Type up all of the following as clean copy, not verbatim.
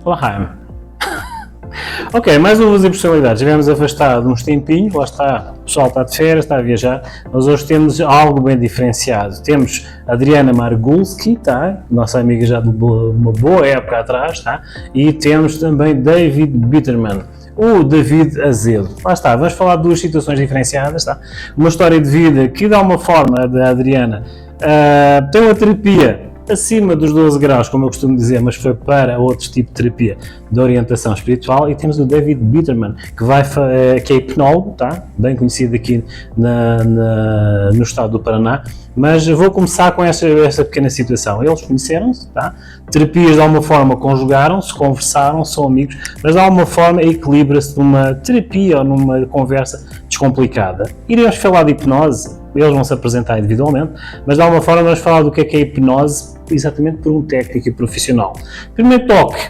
Laheim. Ok, mais uma personalidades. Tivemos afastado uns tempinhos, lá está, o pessoal está de férias, está a viajar, mas hoje temos algo bem diferenciado. Temos Adriana Margulski, tá? Nossa amiga já de uma boa época atrás, tá? E temos também David Bitterman, o David Azedo. Lá está, vamos falar de duas situações diferenciadas, tá? Uma história de vida que, de alguma forma, da Adriana tem uma terapia acima dos 12 graus, como eu costumo dizer, mas foi para outro tipo de terapia de orientação espiritual. E temos o David Bitterman, que é hipnólogo, tá? Bem conhecido aqui no estado do Paraná. Mas vou começar com essa pequena situação. Eles conheceram-se, tá? Terapias de alguma forma conjugaram-se, conversaram, são amigos, mas de alguma forma equilibra-se numa terapia ou numa conversa descomplicada. Iremos falar de hipnose, eles vão se apresentar individualmente, mas de alguma forma vamos falar do que é hipnose exatamente por um técnico e profissional. Primeiro toque,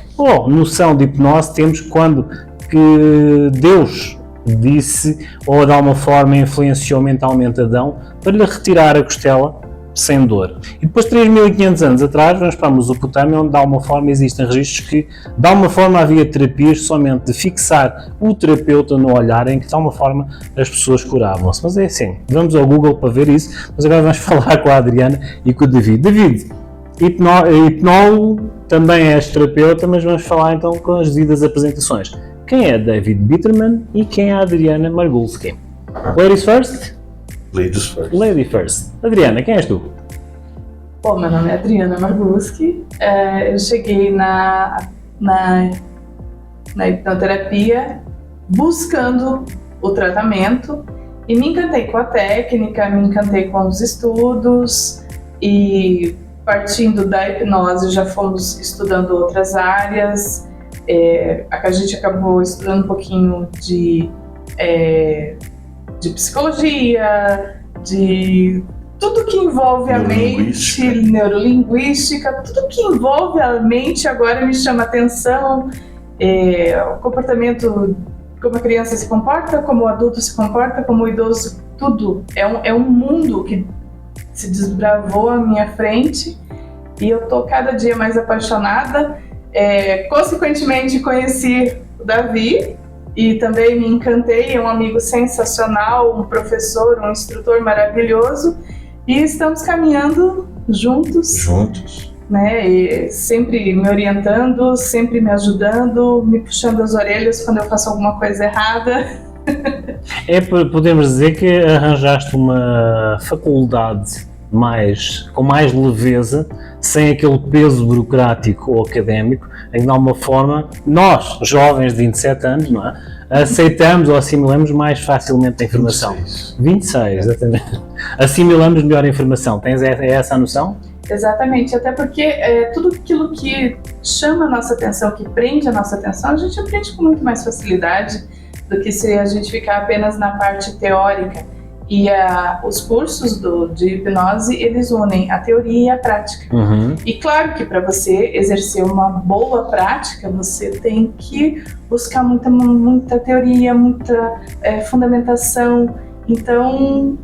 noção de hipnose temos quando que Deus disse ou de alguma forma influenciou mentalmente Adão para lhe retirar a costela sem dor. E depois, 3.500 anos atrás, vamos para a Mesopotâmia, onde de alguma forma existem registros que de alguma forma havia terapias somente de fixar o terapeuta no olhar, em que de alguma forma as pessoas curavam-se. Mas é assim, vamos ao Google para ver isso, mas agora vamos falar com a Adriana e com o David. David, hipnólogo, também és terapeuta, mas vamos falar então com as devidas apresentações. Quem é David Bitterman e quem é a Adriana Margulski? Ladies first? Ladies first. Lady first. Adriana, quem és tu? Bom, meu nome é Adriana Margulski. Eu cheguei na hipnoterapia buscando o tratamento e me encantei com a técnica, me encantei com os estudos e partindo da hipnose já fomos estudando outras áreas. A gente acabou estudando um pouquinho de psicologia, de tudo que envolve a mente, neurolinguística, tudo que envolve a mente agora me chama atenção. O comportamento, como a criança se comporta, como o adulto se comporta, como o idoso, tudo. É um mundo que se desbravou à minha frente e eu tô cada dia mais apaixonada. Consequentemente, conheci o Davi e também me encantei, é um amigo sensacional, um professor, um instrutor maravilhoso e estamos caminhando juntos, né? E sempre me orientando, sempre me ajudando, me puxando as orelhas quando eu faço alguma coisa errada. Podemos dizer que arranjaste uma faculdade com mais leveza, sem aquele peso burocrático ou académico, em que de alguma forma nós, jovens de 27 anos, não é? Aceitamos ou assimilamos mais facilmente a informação. 26, exatamente. Assimilamos melhor a informação. Tens essa a noção? Exatamente, até porque tudo aquilo que chama a nossa atenção, que prende a nossa atenção, a gente aprende com muito mais facilidade do que se a gente ficar apenas na parte teórica. E os cursos de hipnose, eles unem a teoria e a prática. Uhum. E claro que para você exercer uma boa prática, você tem que buscar muita teoria, muita fundamentação. Então,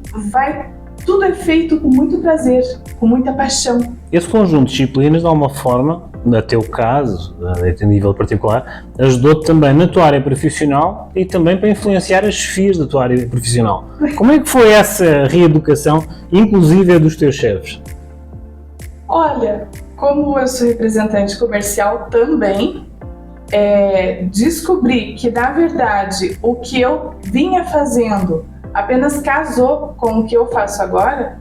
tudo é feito com muito prazer, com muita paixão. Esse conjunto de disciplinas, de alguma forma, no teu caso, a nível particular, ajudou-te também na tua área profissional e também para influenciar as chefias da tua área profissional. Como é que foi essa reeducação, inclusive dos teus chefes? Olha, como eu sou representante comercial também, descobri que, na verdade, o que eu vinha fazendo apenas casou com o que eu faço agora,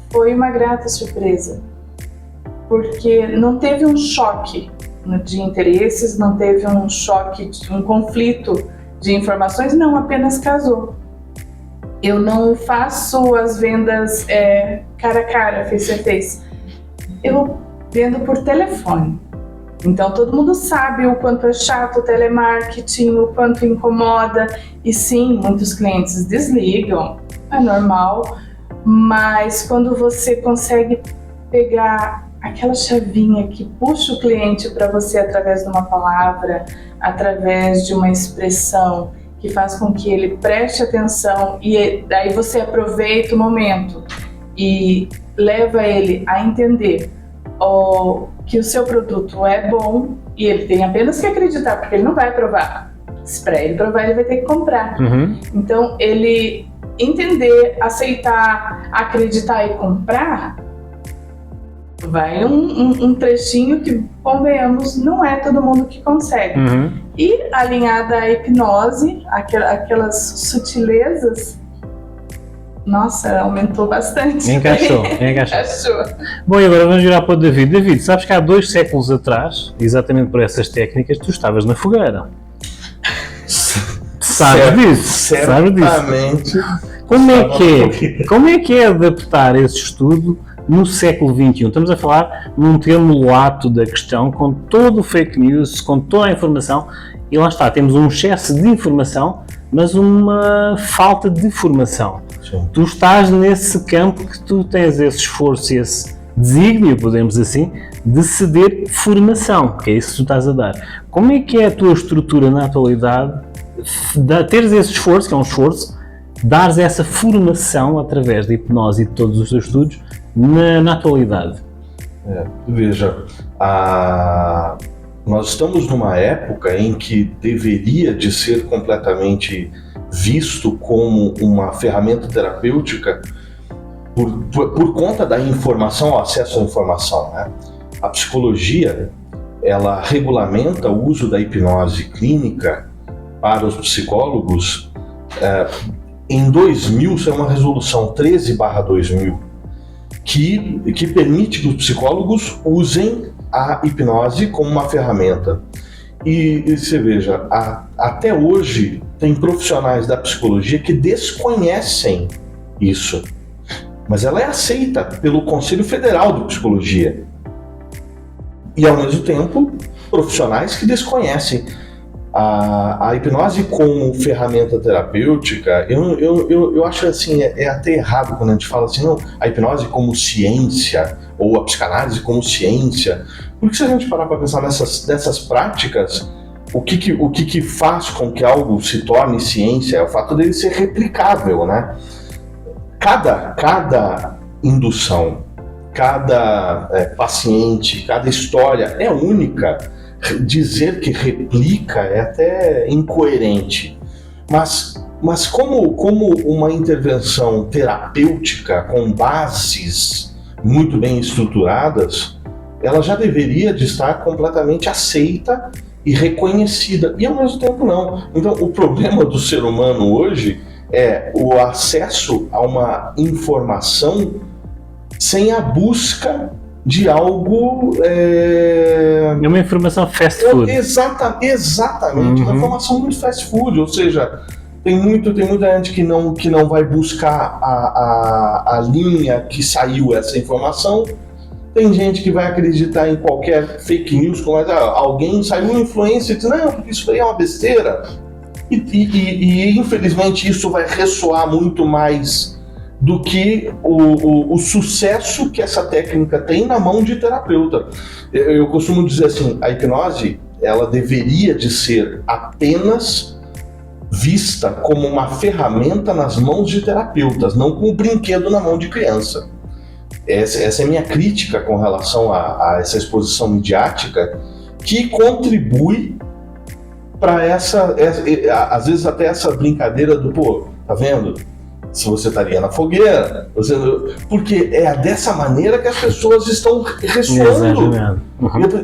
foi uma grata surpresa. Porque não teve um choque de interesses, não teve um choque, um conflito de informações, não, apenas casou. Eu não faço as vendas cara a cara, face a face. Eu vendo por telefone. Então todo mundo sabe o quanto é chato o telemarketing, o quanto incomoda. E sim, muitos clientes desligam, é normal. Mas quando você consegue pegar aquela chavinha que puxa o cliente para você através de uma palavra, através de uma expressão, que faz com que ele preste atenção e daí você aproveita o momento e leva ele a entender que o seu produto é bom e ele tem apenas que acreditar, porque ele não vai provar. Se para ele provar, ele vai ter que comprar. Então, ele entender, aceitar, acreditar e comprar, vai um trechinho que, convenhamos, não é todo mundo que consegue. E alinhada à hipnose, aquelas sutilezas, nossa, aumentou bastante. Encaixou. Bom, e agora vamos virar para o David. David, sabes que há 2 séculos atrás, exatamente por essas técnicas, tu estavas na fogueira. Sabes disso? Certamente. Como é que é adaptar esse estudo no século XXI? Estamos a falar num termo lato da questão, com todo o fake news, com toda a informação, e lá está, temos um excesso de informação, mas uma falta de formação. Sim. Tu estás nesse campo que tu tens esse esforço e esse desígnio, podemos assim, de ceder formação, que é isso que tu estás a dar. Como é que é a tua estrutura na atualidade, teres esse esforço, que é um esforço, dares essa formação através da hipnose e de todos os teus estudos na atualidade? Veja, nós estamos numa época em que deveria de ser completamente visto como uma ferramenta terapêutica por conta da informação, o acesso à informação, né? A psicologia, ela regulamenta o uso da hipnose clínica para os psicólogos. Em 2000, saiu uma resolução 13/2000, que permite que os psicólogos usem a hipnose como uma ferramenta. E você veja, até hoje tem profissionais da psicologia que desconhecem isso, mas ela é aceita pelo Conselho Federal de Psicologia. E ao mesmo tempo, profissionais que desconhecem a hipnose como ferramenta terapêutica. Eu acho assim, é até errado quando a gente fala assim, não, a hipnose como ciência, ou a psicanálise como ciência, porque se a gente parar para pensar nessas práticas, o que faz com que algo se torne ciência é o fato dele ser replicável, né? Cada indução, cada paciente, cada história é única. Dizer que replica é até incoerente, mas como uma intervenção terapêutica com bases muito bem estruturadas, ela já deveria de estar completamente aceita e reconhecida, e ao mesmo tempo não. Então o problema do ser humano hoje é o acesso a uma informação sem a busca de algo... É uma informação fast food. Exatamente, uma informação muito fast food, ou seja, tem muita gente que não vai buscar a linha que saiu essa informação, tem gente que vai acreditar em qualquer fake news, como alguém saiu um influencer e diz, não, porque isso aí é uma besteira, e infelizmente isso vai ressoar muito mais do que o sucesso que essa técnica tem na mão de terapeuta. Eu costumo dizer assim, a hipnose, ela deveria de ser apenas vista como uma ferramenta nas mãos de terapeutas, não como um brinquedo na mão de criança. Essa é a minha crítica com relação a essa exposição midiática, que contribui para às vezes até essa brincadeira do, tá vendo? Se você estaria na fogueira, porque é dessa maneira que as pessoas estão ressoando.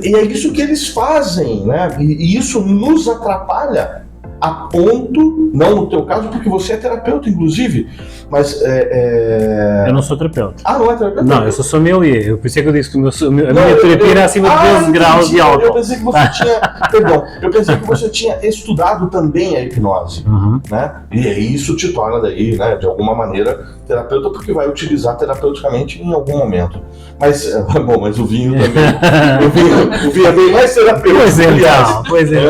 E é isso que eles fazem, né? E isso nos atrapalha a ponto, não no teu caso, porque você é terapeuta, inclusive, mas... Eu não sou terapeuta. Não é terapeuta? Não, eu sou sommelier, por isso é que eu disse que a minha terapia era acima de 12 graus de álcool. Eu pensei que você tinha... Perdão, eu pensei que você tinha estudado também a hipnose, né? E isso te torna daí, né, de alguma maneira, terapeuta, porque vai utilizar terapeuticamente em algum momento. Mas, bom, mas o vinho também... o vinho é bem mais terapêutico, Pois é.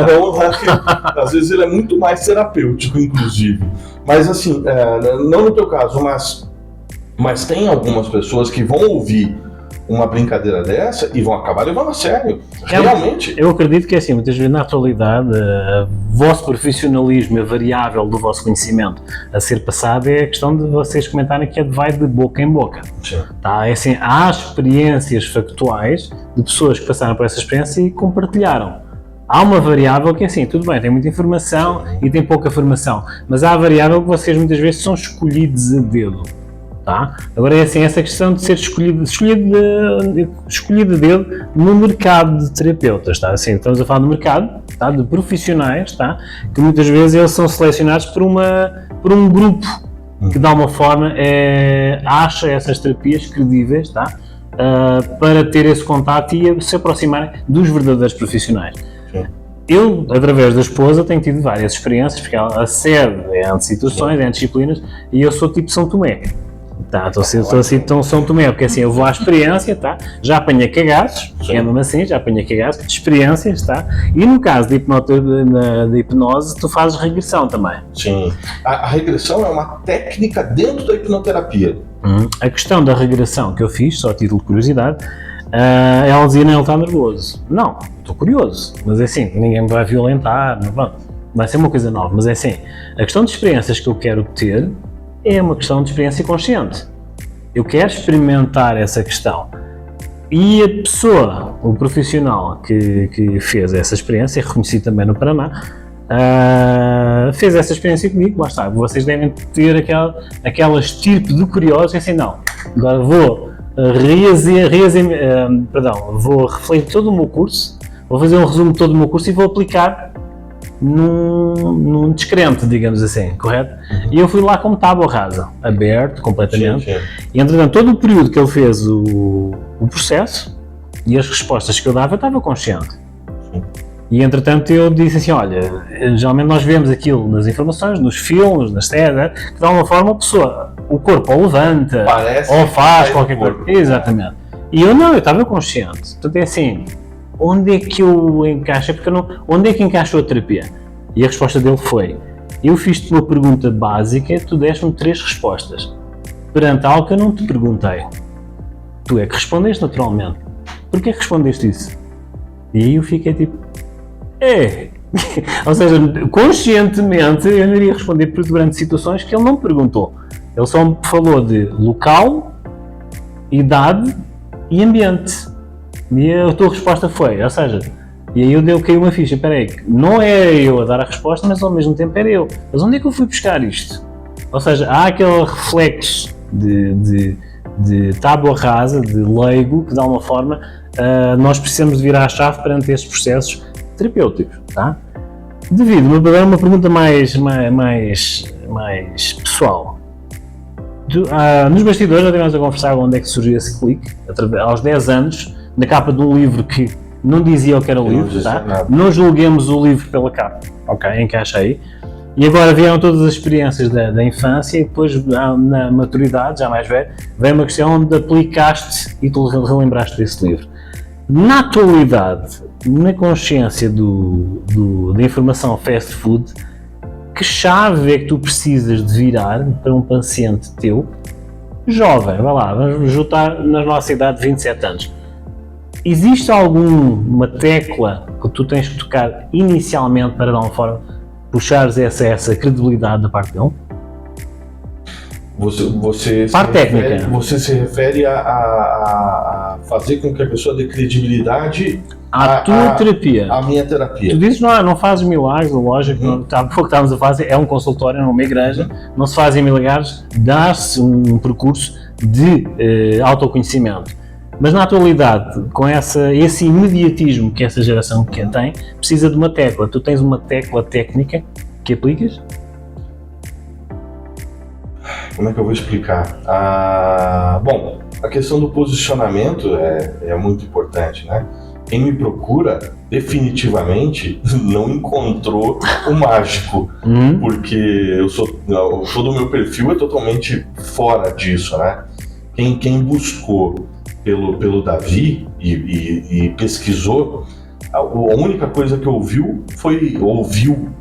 Às vezes ele é muito mais terapêutico, inclusive. Mas assim, não no teu caso, mas tem algumas pessoas que vão ouvir uma brincadeira dessa e vão acabar levando a sério. Realmente. Eu acredito que assim, muitas vezes na atualidade, o vosso profissionalismo, a variável do vosso conhecimento a ser passado é a questão de vocês comentarem que vai de boca em boca. Sim. Tá? É assim, há experiências factuais de pessoas que passaram por essa experiência e compartilharam. Há uma variável que é assim, tudo bem, tem muita informação e tem pouca formação, mas há a variável que vocês muitas vezes são escolhidos a dedo. Tá? Agora é assim, essa questão de ser escolhido a dedo no mercado de terapeutas, tá? Assim, estamos a falar do mercado, tá? De profissionais, tá? Que muitas vezes eles são selecionados por um grupo que de alguma forma acha essas terapias credíveis, tá? Para ter esse contato e se aproximarem dos verdadeiros profissionais. Sim. Eu, através da esposa, tenho tido várias experiências, porque ela acede entre situações, entre disciplinas, e eu sou tipo São Tomé. Tá, estou assim tão São Tomé, porque assim eu vou à experiência, tá? Já apanhei cagaços, é mesmo assim, já apanhei cagaços, experiências, tá? E no caso de hipnose, tu fazes regressão também. Sim. A regressão é uma técnica dentro da hipnoterapia. A questão da regressão que eu fiz, só a título de curiosidade, ela dizia, não, ele está nervoso. Não, estou curioso, mas é assim, ninguém me vai violentar, vai ser uma coisa nova, mas é assim, a questão de experiências que eu quero obter é uma questão de experiência consciente. Eu quero experimentar essa questão. E a pessoa, o profissional que fez essa experiência, reconhecido também no Paraná, fez essa experiência comigo, lá está, vocês devem ter aquela estirpe de curiosos, assim, não, agora vou vou refletir todo o meu curso, vou fazer um resumo de todo o meu curso e vou aplicar num descrente, digamos assim, correto? E eu fui lá como tábua rasa, aberto completamente. Sim. E entretanto, todo o período que ele fez o processo e as respostas que eu dava, eu estava consciente. Sim. E entretanto eu disse assim, olha, geralmente nós vemos aquilo nas informações, nos filmes, nas séries, que de alguma forma a pessoa, o corpo ou levanta, ou faz qualquer coisa. Exatamente. E eu estava consciente. Portanto é assim, onde é que eu encaixo? Onde é que encaixou a terapia? E a resposta dele foi, eu fiz-te uma pergunta básica, tu deste-me 3 respostas. Perante algo que eu não te perguntei. Tu é que respondeste naturalmente. Porquê que respondeste isso? E aí eu fiquei tipo, ou seja, conscientemente eu não iria responder perante situações que ele não me perguntou. Ele só me falou de local, idade e ambiente. E a tua resposta foi, ou seja, e aí eu caiu uma ficha, peraí, não era eu a dar a resposta, mas ao mesmo tempo era eu. Mas onde é que eu fui buscar isto? Ou seja, há aquele reflexo de tábua rasa, de leigo, que de alguma forma nós precisamos de virar a chave perante estes processos terapêuticos, tá? Devido, agora uma pergunta mais pessoal. Nos bastidores já estivemos a conversar onde é que surgiu esse clique, aos 10 anos, na capa de um livro que não dizia o que era o livro, tá? Não julguemos o livro pela capa, ok, encaixa aí. E agora vieram todas as experiências da infância e depois na maturidade, já mais velho, veio uma questão onde aplicaste e tu relembraste desse livro. Na atualidade, na consciência da informação fast food, que chave é que tu precisas de virar para um paciente teu, jovem, vai lá, vamos juntar na nossa idade de 27 anos. Existe alguma tecla que tu tens que tocar inicialmente para, de alguma forma, puxares essa credibilidade da parte dele? Você se refere a fazer com que a pessoa dê credibilidade à tua terapia. À minha terapia. Tu dizes, não fazes milagres, lógico, há pouco estávamos a fazer, é um consultório, não uma igreja, não se fazem milagres, dá-se um percurso de autoconhecimento. Mas na atualidade, com esse imediatismo que essa geração tem, precisa de uma tecla. Tu tens uma tecla técnica que aplicas? Como é que eu vou explicar? Bom, a questão do posicionamento é muito importante, né? Quem me procura, definitivamente, não encontrou o mágico, porque todo o meu perfil é totalmente fora disso, né? Quem buscou pelo Davi e pesquisou, a única coisa que ouviu,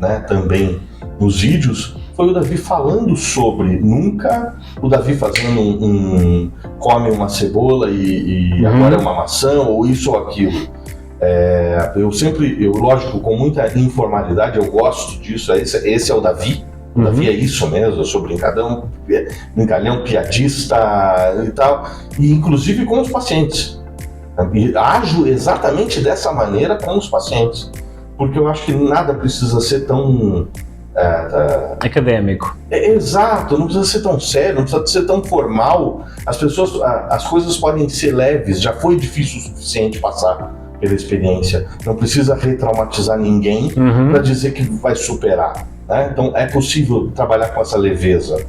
né, também nos vídeos, foi o Davi falando sobre, nunca o Davi fazendo come uma cebola e agora é uma maçã, ou isso ou aquilo. Lógico, com muita informalidade, eu gosto disso, esse é o Davi. O Davi é isso mesmo, eu sou brincalhão, piadista e tal, e inclusive com os pacientes. E ajo exatamente dessa maneira com os pacientes, porque eu acho que nada precisa ser tão acadêmico. Exato, não precisa ser tão sério, não precisa ser tão formal. As coisas podem ser leves, já foi difícil o suficiente passar pela experiência. Não precisa retraumatizar ninguém para dizer que vai superar, né? Então é possível trabalhar com essa leveza.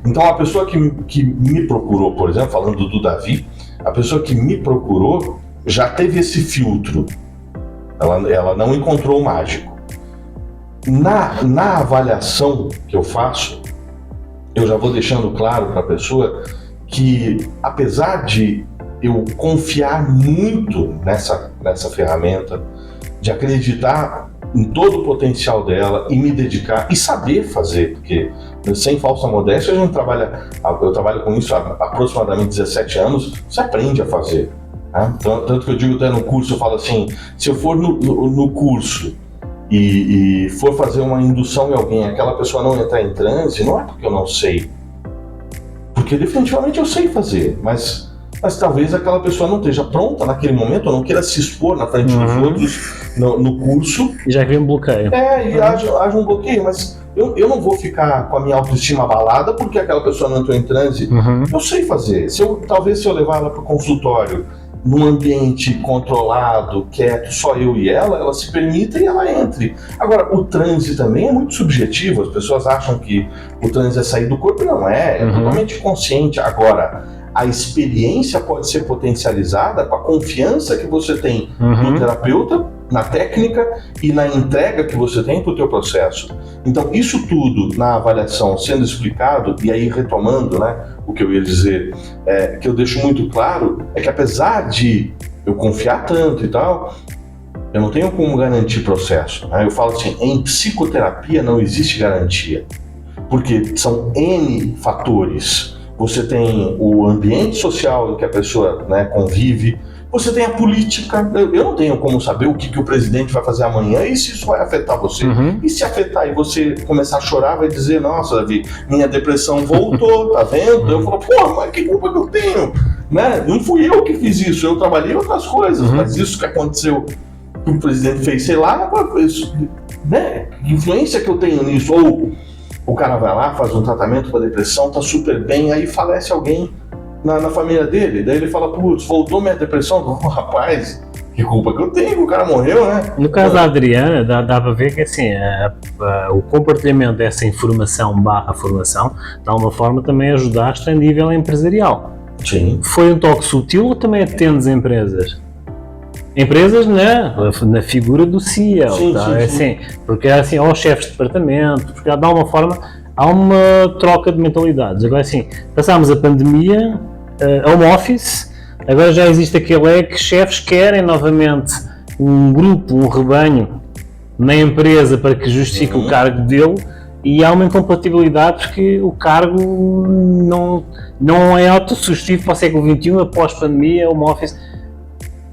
Então a pessoa que me procurou, por exemplo, falando do Davi, a pessoa que me procurou já teve esse filtro. Ela não encontrou o mágico. Na avaliação que eu faço, eu já vou deixando claro para a pessoa que, apesar de eu confiar muito nessa ferramenta, de acreditar em todo o potencial dela e me dedicar e saber fazer, porque sem falsa modéstia eu trabalho com isso há aproximadamente 17 anos, você aprende a fazer, né? Tanto que eu digo até no curso, eu falo assim, se eu for no curso e for fazer uma indução em alguém, aquela pessoa não entrar em transe, não é porque eu não sei, porque definitivamente eu sei fazer, mas talvez aquela pessoa não esteja pronta naquele momento, ou não queira se expor na frente dos outros no curso. E já cria um bloqueio. E haja um bloqueio, mas eu não vou ficar com a minha autoestima abalada porque aquela pessoa não entrou em transe. Eu sei fazer. Talvez se eu levar ela para o consultório, num ambiente controlado, quieto, só eu e ela se permita e ela entre. Agora, o transe também é muito subjetivo, as pessoas acham que o transe é sair do corpo, não é totalmente consciente. Agora, a experiência pode ser potencializada com a confiança que você tem no terapeuta, na técnica e na entrega que você tem para o teu processo. Então, isso tudo na avaliação sendo explicado, e aí retomando, né, o que eu ia dizer, que eu deixo muito claro, é que apesar de eu confiar tanto e tal, eu não tenho como garantir processo, né? Eu falo assim, em psicoterapia não existe garantia, porque são N fatores. Você tem o ambiente social em que a pessoa, né, convive, você tem a política. Eu não tenho como saber o que o presidente vai fazer amanhã e se isso vai afetar você. E se afetar e você começar a chorar, vai dizer, nossa, Davi, minha depressão voltou, tá vendo? Eu falo, pô, mas que culpa que eu tenho? Né? Não fui eu que fiz isso, eu trabalhei em outras coisas, mas isso que aconteceu, que o presidente fez, sei lá, isso, né? Que influência que eu tenho nisso? Ou o cara vai lá, faz um tratamento para depressão, tá super bem, aí falece alguém na família dele, daí ele fala, putz, voltou minha depressão. Oh, rapaz, que culpa que eu tenho, o cara morreu, né? No caso da Adriana, dá para ver que assim, o compartilhamento dessa informação/formação, de alguma forma também ajudaste a nível empresarial. Sim. Foi um toque sutil ou também atendes empresas? Empresas na figura do CEO, sim, tá? Sim, assim, porque assim, aos chefes de departamento, porque de alguma forma há uma troca de mentalidades. Agora assim, passámos a pandemia, home office, agora já existe aquele que chefes querem novamente um grupo, um rebanho na empresa para que justifique o cargo dele, e há uma incompatibilidade porque o cargo não é autossugestivo para o século XXI, após pandemia, home office.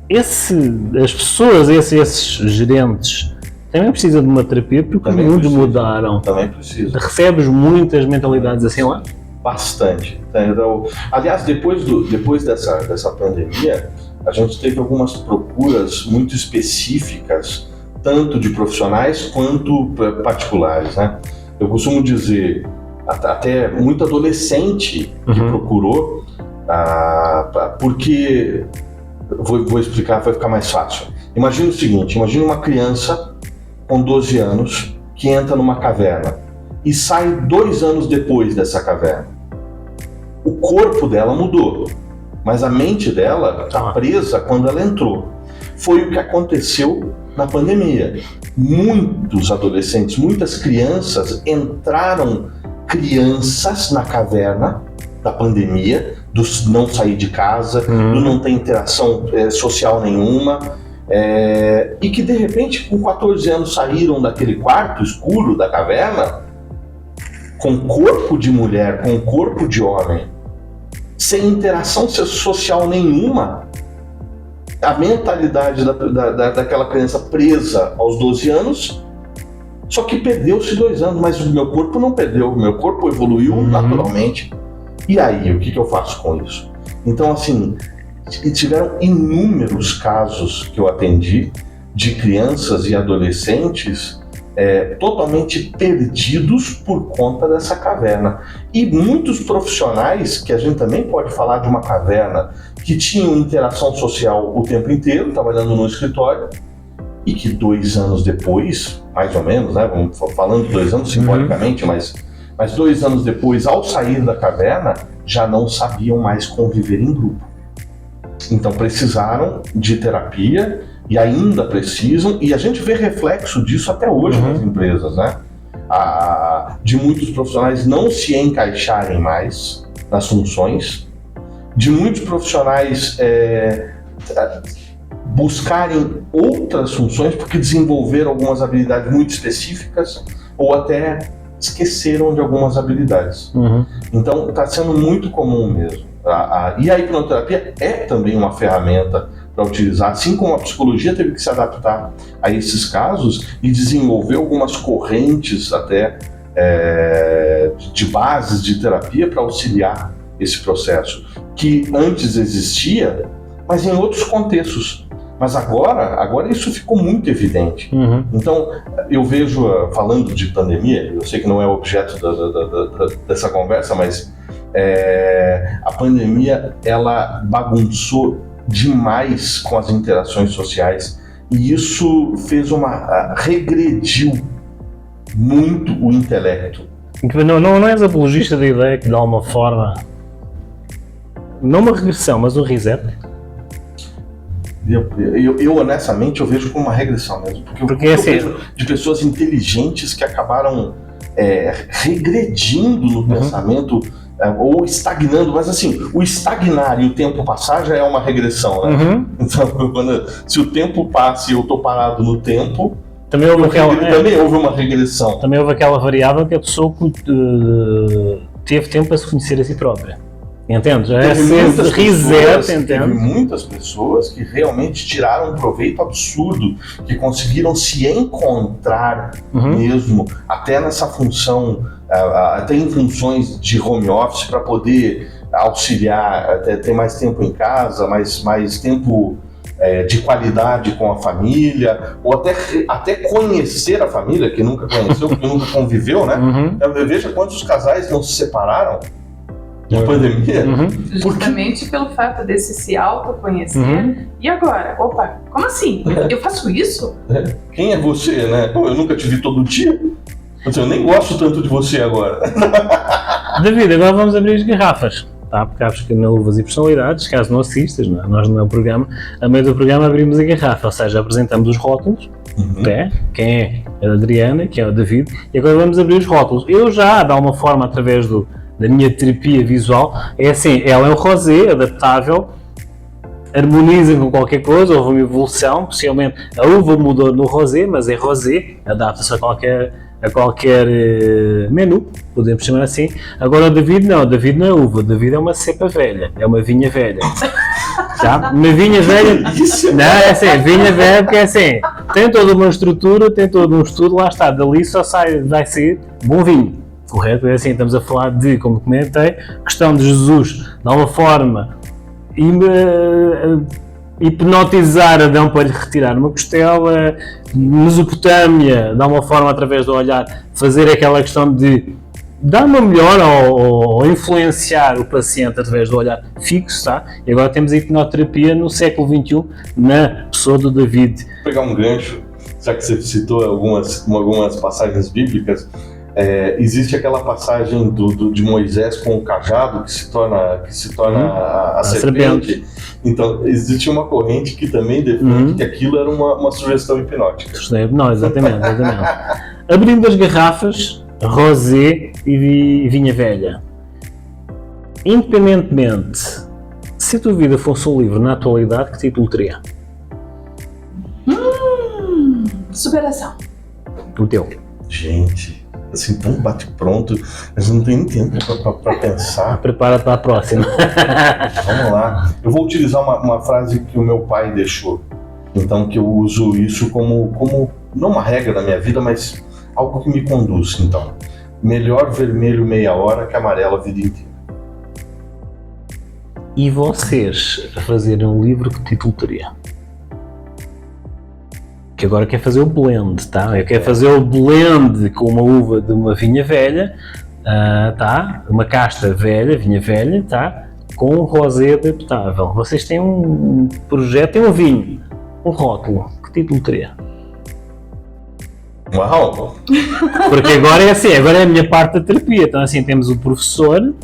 As pessoas, esses gerentes, também precisam de uma terapia porque os mundos mudaram. Também precisa. Recebes muitas mentalidades assim lá? Bastante. Então, aliás, depois dessa pandemia, a gente teve algumas procuras muito específicas, tanto de profissionais quanto particulares, né? Eu costumo dizer, até muito adolescente que procurou, porque... Vou explicar, vai ficar mais fácil. Imagina o seguinte, imagina uma criança com 12 anos que entra numa caverna e sai 2 anos depois dessa caverna. O corpo dela mudou, mas a mente dela está presa quando ela entrou. Foi o que aconteceu na pandemia. Muitos adolescentes, muitas crianças entraram crianças na caverna da pandemia, do não sair de casa, do não ter interação social nenhuma, e que de repente com 14 anos saíram daquele quarto escuro da caverna com corpo de mulher, com corpo de homem, sem interação social nenhuma, a mentalidade daquela criança presa aos 12 anos, só que perdeu-se 2 anos, mas o meu corpo não perdeu, o meu corpo evoluiu naturalmente. E aí, o que eu faço com isso? Então, assim, tiveram inúmeros casos que eu atendi de crianças e adolescentes totalmente perdidos por conta dessa caverna. E muitos profissionais, que a gente também pode falar de uma caverna, que tinham interação social o tempo inteiro, trabalhando no escritório, e que 2 anos depois, mais ou menos, né, vamos falando 2 anos simbolicamente, mas 2 anos depois, ao sair da caverna, já não sabiam mais conviver em grupo. Então precisaram de terapia, e ainda precisam, e a gente vê reflexo disso até hoje nas empresas, né? De muitos profissionais não se encaixarem mais nas funções, de muitos profissionais buscarem outras funções porque desenvolveram algumas habilidades muito específicas ou até esqueceram de algumas habilidades. Então está sendo muito comum mesmo. E a hipnoterapia é também uma ferramenta para utilizar, assim como a psicologia teve que se adaptar a esses casos e desenvolver algumas correntes até de bases de terapia para auxiliar esse processo, que antes existia, mas em outros contextos. Mas agora isso ficou muito evidente. Então, eu vejo, falando de pandemia, eu sei que não é objeto dessa conversa, mas a pandemia, ela bagunçou demais com as interações sociais, e isso regrediu muito o intelecto. Não és apologista da ideia que, de alguma forma, não uma regressão, mas um reset? Eu honestamente, eu vejo como uma regressão mesmo, porque eu vejo de pessoas inteligentes que acabaram regredindo no pensamento, ou estagnando, mas assim, o estagnar e o tempo passar já é uma regressão, né? Então, se o tempo passa e eu estou parado no tempo, também houve uma regressão. Também houve aquela variável que a pessoa teve tempo para se conhecer a si própria. Entende? Teve muitas pessoas que realmente tiraram um proveito absurdo, que conseguiram se encontrar mesmo, até nessa função, até em funções de home office, para poder auxiliar, ter mais tempo em casa, mais tempo de qualidade com a família, ou até conhecer a família, que nunca conheceu, que nunca conviveu, né? Veja quantos casais não se separaram na pandemia. Justamente pelo fato desse se autoconhecer. E agora? Opa, como assim? Eu faço isso? Quem é você, né? Eu nunca te vi todo dia. Eu nem gosto tanto de você agora. David, agora vamos abrir as garrafas. Tá? Porque acho que na Uvas e Personalidades, caso não assistas, não é? Nós no meu programa, a meio do programa abrimos a garrafa, ou seja, apresentamos os rótulos, quem é a Adriana, quem é o David, e agora vamos abrir os rótulos. Eu já, de alguma forma, através da minha terapia visual, é assim, ela é um rosé, adaptável, harmoniza com qualquer coisa, houve uma evolução, possivelmente a uva mudou no rosé, mas é rosé, adapta-se a qualquer menu, podemos chamar assim. Agora o David não é uva, o David é uma cepa velha, é uma vinha velha. Já? Uma vinha velha, não, é assim, vinha velha porque é assim, tem toda uma estrutura, tem todo um estudo, lá está, dali só vai sair bom vinho. Correto? É assim, estamos a falar de, como comentei, questão de Jesus, de alguma forma, hipnotizar Adão para lhe retirar uma costela, Mesopotâmia, de alguma forma, através do olhar, fazer aquela questão de dar uma melhor ou influenciar o paciente através do olhar fixo, tá? E agora temos a hipnoterapia no século XXI, na pessoa do David. Vou pegar um gancho, já que você citou algumas passagens bíblicas. Existe aquela passagem de Moisés com o cajado que se torna a serpente. Então, existe uma corrente que também defende que aquilo era uma sugestão hipnótica. Não, exatamente. Abrindo as garrafas, rosé e vinha velha. Independentemente, se a tua vida fosse um livro na atualidade, que título teria? Superação. O teu? Gente, assim, tão bate-pronto, a gente não tem nem tempo para pensar. Prepara para a próxima. Vamos lá. Eu vou utilizar uma frase que o meu pai deixou, então que eu uso isso como não uma regra da minha vida, mas algo que me conduz. Então, melhor vermelho meia hora que amarelo a vida inteira. E vocês a fazerem um livro, que título teria? Que agora quer fazer o blend, tá? Eu quero fazer o blend com uma uva de uma vinha velha, tá? Uma casta velha, vinha velha, tá? Com um rosé adaptável. Vocês têm um projeto, têm um vinho, um rótulo. Que título teria? Uau! Porque agora é assim, agora é a minha parte da terapia. Então assim, temos o professor,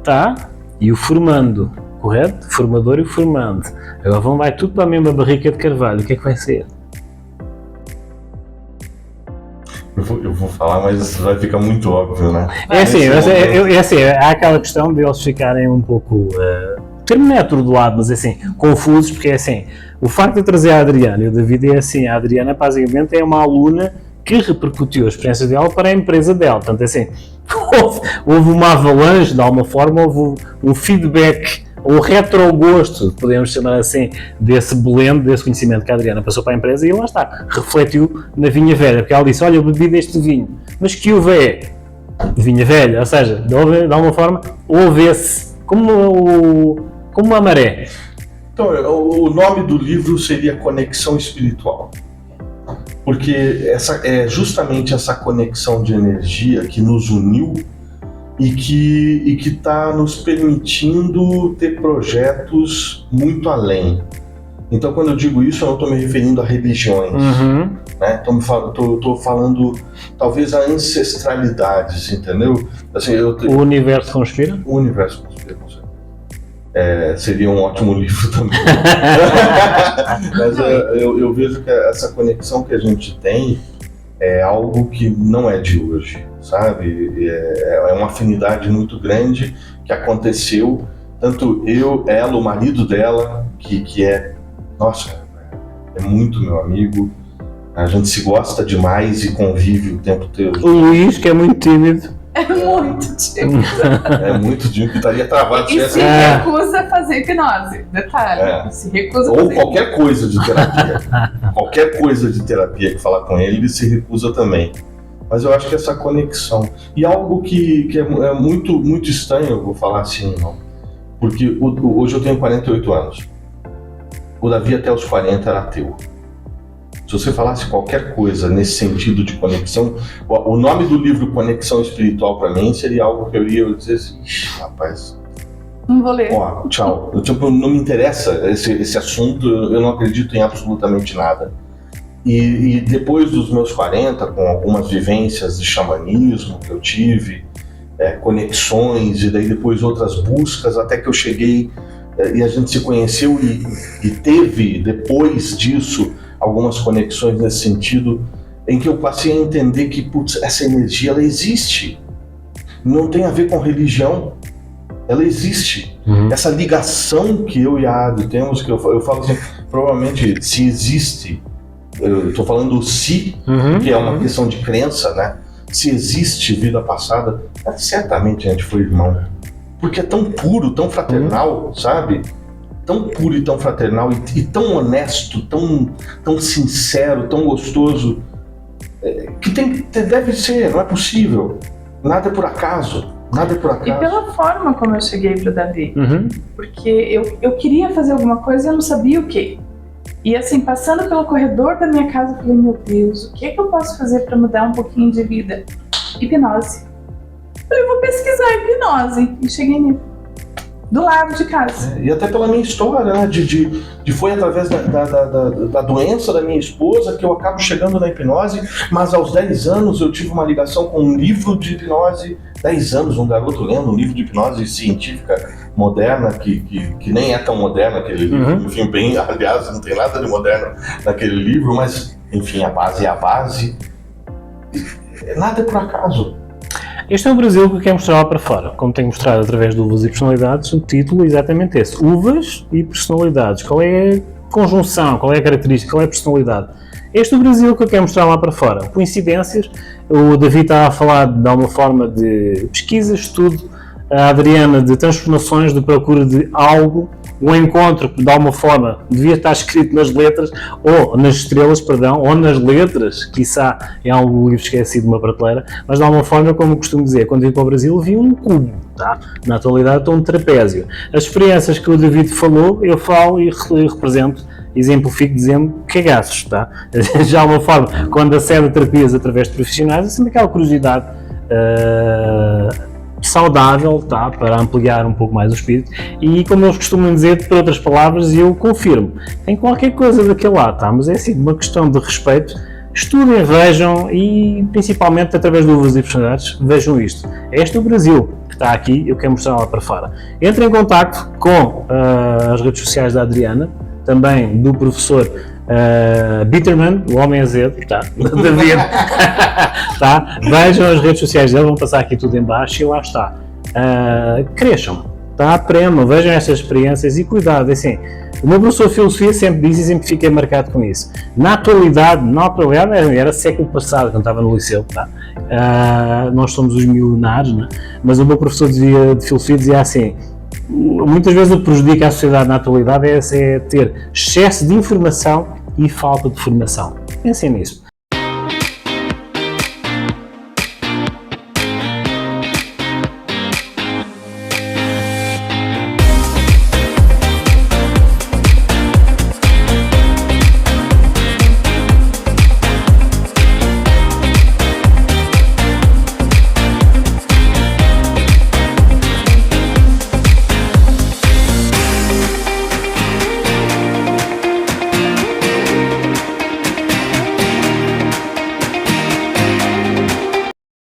tá? E o formando, correto? O formador e o formando. Agora vai tudo para a mesma barrica de carvalho. O que é que vai ser? Eu vou falar, mas vai ficar muito óbvio, né? É assim, há aquela questão de eles ficarem um pouco, o termo não é atordoado, mas assim, confusos, porque é assim, o facto de eu trazer a Adriana e o David é assim, a Adriana basicamente é uma aluna que repercutiu a experiência dela para a empresa dela, portanto é assim, houve uma avalanche, de alguma forma, houve um feedback, um retrogosto, podemos chamar assim, desse blend, desse conhecimento que a Adriana passou para a empresa e lá está, refletiu na vinha velha, porque ela disse, olha, eu bebi deste vinho, mas que uva é? Vinha velha, ou seja, de alguma forma, houve esse, como uma maré. Então, o nome do livro seria Conexão Espiritual, porque é justamente essa conexão de energia que nos uniu e que está nos permitindo ter projetos muito além. Então, quando eu digo isso, eu não estou me referindo a religiões. Uhum. Né? Estou falando, talvez, a ancestralidades, entendeu? Assim, O Universo Conspira? O Universo Conspira, com certeza. Seria um ótimo livro também. Mas eu vejo que essa conexão que a gente tem é algo que não é de hoje, sabe? É uma afinidade muito grande que aconteceu, tanto ela, o marido dela, que é, nossa, é muito meu amigo, a gente se gosta demais e convive o tempo todo. O Luís, que é muito tímido. É muito tímido. É muito tímido, que estaria travado. E se recusa a fazer hipnose, detalhe. Se recusa a Ou fazer qualquer coisa de terapia. Qualquer coisa de terapia que falar com ele se recusa também. Mas eu acho que essa conexão. E algo que é muito, muito estranho, eu vou falar assim, não. Porque hoje eu tenho 48 anos. O Davi até os 40 era ateu. Se você falasse qualquer coisa nesse sentido de conexão, o nome do livro Conexão Espiritual para mim seria algo que eu ia dizer assim, ixi, rapaz, não vou ler. Ó, tchau. Não me interessa esse assunto, eu não acredito em absolutamente nada. E depois dos meus 40, com algumas vivências de xamanismo que eu tive, conexões, e daí depois outras buscas, até que eu cheguei e a gente se conheceu e teve, depois disso, algumas conexões nesse sentido, em que eu passei a entender que, putz, essa energia, ela existe. Não tem a ver com religião, ela existe. Uhum. Essa ligação que eu e a Adi temos, que eu falo assim, provavelmente, se existe, eu estou falando se, que é uma questão de crença, né? Se existe vida passada, certamente a gente foi irmão. Porque é tão puro, tão fraternal, sabe? Tão puro e tão fraternal e tão honesto, tão sincero, tão gostoso, que deve ser, não é possível. Nada é por acaso, nada é por acaso. E pela forma como eu cheguei pro Davi, porque eu queria fazer alguma coisa e eu não sabia o que. E assim, passando pelo corredor da minha casa, eu falei, meu Deus, o que é que eu posso fazer para mudar um pouquinho de vida? Hipnose. Eu falei, vou pesquisar hipnose. E cheguei nisso. Do lado de casa. E até pela minha história, né? Foi através da doença da minha esposa que eu acabo chegando na hipnose, mas aos 10 anos eu tive uma ligação com um livro de hipnose. 10 anos, um garoto lendo um livro de hipnose científica moderna, que nem é tão moderna aquele livro, enfim, aliás, não tem nada de moderno naquele livro, mas, enfim, a base é a base. Nada é por acaso. Este é o Brasil que quer mostrar lá para fora, como tenho mostrado através de Uvas e Personalidades. O título é exatamente esse: Uvas e Personalidades. Qual é a conjunção, qual é a característica, qual é a personalidade? Este é o Brasil que eu quero mostrar lá para fora. Coincidências, o David estava a falar de alguma forma de pesquisa, estudo, a Adriana de transformações, de procura de algo, um encontro que de alguma forma devia estar escrito nas letras, ou nas estrelas, perdão, ou nas letras, quiçá em algum livro esquecido de uma prateleira, mas de alguma forma, como costumo dizer, quando vim para o Brasil vi um cubo, tá? Na atualidade estou um trapézio. As experiências que o David falou, eu falo e represento, exemplifico dizendo cagaços, tá? Já uma forma, quando acede a terapias através de profissionais, é sempre aquela curiosidade saudável, tá? Para ampliar um pouco mais o espírito, e como eles costumam dizer, por outras palavras, eu confirmo, tem qualquer coisa daquele lado, tá? Mas é assim, uma questão de respeito, estudem, vejam e principalmente através de luvas e personalidades, vejam isto. Este é o Brasil que está aqui, eu quero mostrar lá para fora. Entrem em contacto com as redes sociais da Adriana, também do professor Bitterman, o homem azedo, tá? David, tá? Vejam as redes sociais dele, vão passar aqui tudo em baixo e lá está. Cresçam, tá? Aprendam, vejam estas experiências e cuidado, assim, o meu professor de filosofia sempre diz e sempre fiquei marcado com isso. Na atualidade era século passado, quando estava no liceu, tá? Nós somos os milenares, né? Mas o meu professor de filosofia dizia assim, muitas vezes o que prejudica a sociedade na atualidade é ter excesso de informação e falta de formação. Pensem nisso.